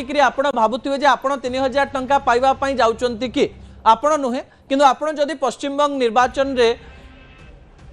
आपण भावुवे आपण 3000 टंका पाइबा जाउचंती कि आपण नुहे किंतु आपण जदि पश्चिमबंग निर्वाचन रे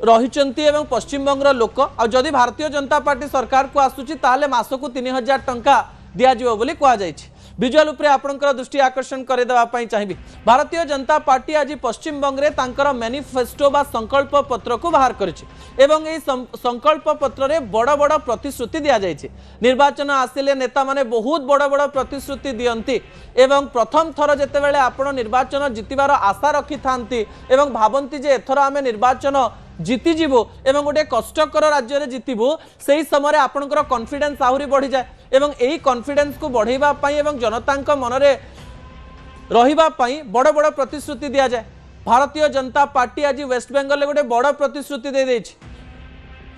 रहिचंती एवं पश्चिमबंगर लोक आ जदि भारतीय जनता पार्टी सरकार को आसुची ताले मासकु 3000 टंका दिया जिवो बोली कहा जायछि। विजुअल उपरे आपनकर दृष्टि आकर्षण करे देबा पई चाहिबी। भारतीय जनता पार्टी आज पश्चिम बंगरे तांकर मैनिफेस्टो बा संकल्प पत्र को बाहर करिछि एवं ए संकल्प पत्र रे बड़ बड़ प्रतिश्रुति दिया जायछि। निर्वाचन आसिले नेता माने बहुत बड़ बड़ प्रतिश्रुति दियंती एवं प्रथम थर जेते बेले आपण निर्वाचन जितिबार आशा रखि थांती एवं भाबंती जे एथर आमे निर्वाचन जीतिजु एवं गोटे कष्टकर राज्य में जीतबू से समय आपंकर कॉन्फिडेंस आहरी बढ़ी जाए एवं यही कॉन्फिडेंस को बढ़ावा एवं जनता मनरे रहिबा पई बड़ बड़ प्रतिश्रुति दिया जाए। भारतीय जनता पार्टी आज वेस्ट बेंगल गोटे बड़ प्रतिश्रुति दे देछि।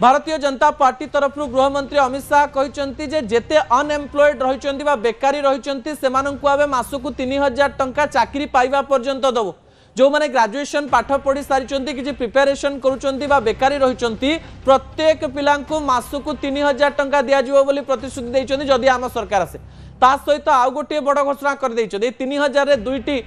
भारतीय जनता पार्टी तरफ गृहमंत्री अमित शाह कहते जे जेते अनएम्प्लॉयड रहिचंती बा बेकारी रहिचंती सेमानंकु आबे मासकु 3000 टंका चाकरी पाइबा पर्यंत दबो। जो माने ग्रेजुएशन पाठ पढ़ी सारी कि प्रिपेरेशन करुँच बेकारी रही प्रत्येक पिला मासकु 3000 टंका दिज्व बोली प्रतिश्रुति देइचंती जदि आम सरकार आसे। ता सहित आउ गोटे बड़ घोषणा कर देइचंती 3000 रे दुईटी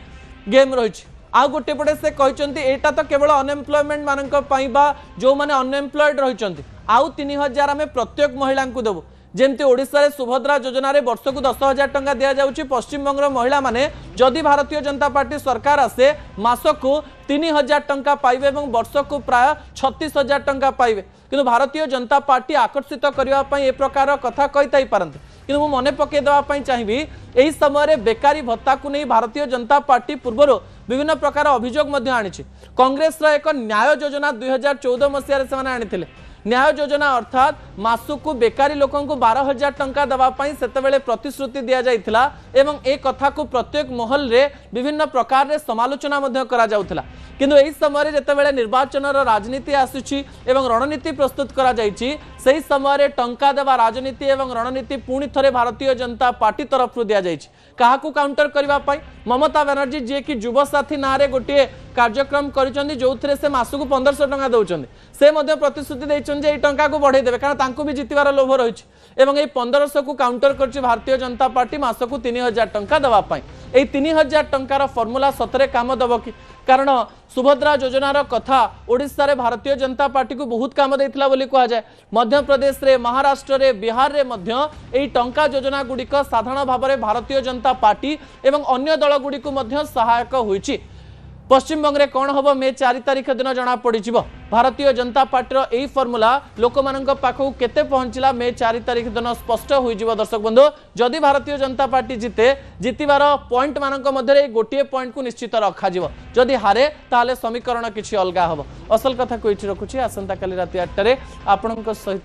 गेम रही। आउ गोटे पटे से कहते एटा तो केवल अनएम्प्लॉयमेंट मानक पई बा जो माने अनएम्प्लॉयड रही आउ 3000 आम प्रत्येक महिला को देबू। जेमती ओडिशा रे सुभद्रा योजना रे वर्ष को 10,000 टंका दिया जाउची। पश्चिम बंगर महिला माने जदि भारतीय जनता पार्टी सरकार आसे मासकु 3000 टंका पाइबे एवं वर्ष को प्राय 36,000 टंका पाइबे। किंतु भारतीय जनता पार्टी आकर्षित करबा पई ए प्रकार कथा कहिताई पारंते। किंतु मु मने पके देबा पई चाहिबी एही समय रे बेकारी भत्ता को नहीं भारतीय जनता पार्टी पूर्वरो विभिन्न प्रकार अभियोग मध्य आनिछि। कांग्रेस रा एक न्याय योजना 2014 मसिया रे सेमाने आनिथिले। न्याय योजना अर्थात मासकु बेकारी लोकों को 12,000 टंका दवापाई सेतेबेले प्रतिश्रुति दिया जाइथिला एवं ए कथा को प्रत्येक महल रे विभिन्न प्रकार रे समालोचना मध्य करा जाउथिला। किंतु एही समय जेतेबेले निर्वाचन राजनीति आसुची एवं रणनीति प्रस्तुत करा जाइछि सेही समय टंका देवा राजनीति एवं रणनीति पुणी थरे भारतीय जनता पार्टी तरफ दिया जाइछि। काहाकू काउंटर करबा पई ममता बनर्जी जे कि युवा साथी नारे गोटे कार्यक्रम करिसंदी जोथरे से मासकु 1500 टंका दउचंदी से मध्य प्रतिश्रुति दैछन जे ए टंका को बढ़ाई देबे कारण तांको भी जितिबार लोभ रहिछि एवं ए 1500 को काउंटर करछि भारतीय जनता पार्टी मासकु 3000 टंका दवा पई। ए 3000 टंकार फॉर्मूला सतरे काम दबो कि कारण सुभद्रा योजनार कथा ओडिशा रे भारतीय जनता पार्टी को बहुत काम देइथिला बोली कहा जाए। मध्य प्रदेश रे महाराष्ट्र रे बिहार रे मध्य एही टंका योजना गुडिक साधारण भाव में भारतीय जनता पार्टी एवं अन्य दल गुडिक मध्य सहायक होइछि। पश्चिम बंगरे कौन हम मे 4 तारिख दिन जना पड़ी भारतीय जनता पार्टी यही फर्मूला लोक मानक पाखु केते पहुंचला मे 4 तारिख दिन स्पष्ट हो। दर्शक बंधु जदि भारतीय जनता पार्टी जिते जितबार पॉइंट मानक मध्य गोटे पॉइंट को निश्चित रखा जदि हारे ताले समीकरण किछि अलगा हम। असल कथा को रखुछि आसंता काली राति 8 आपनक सहित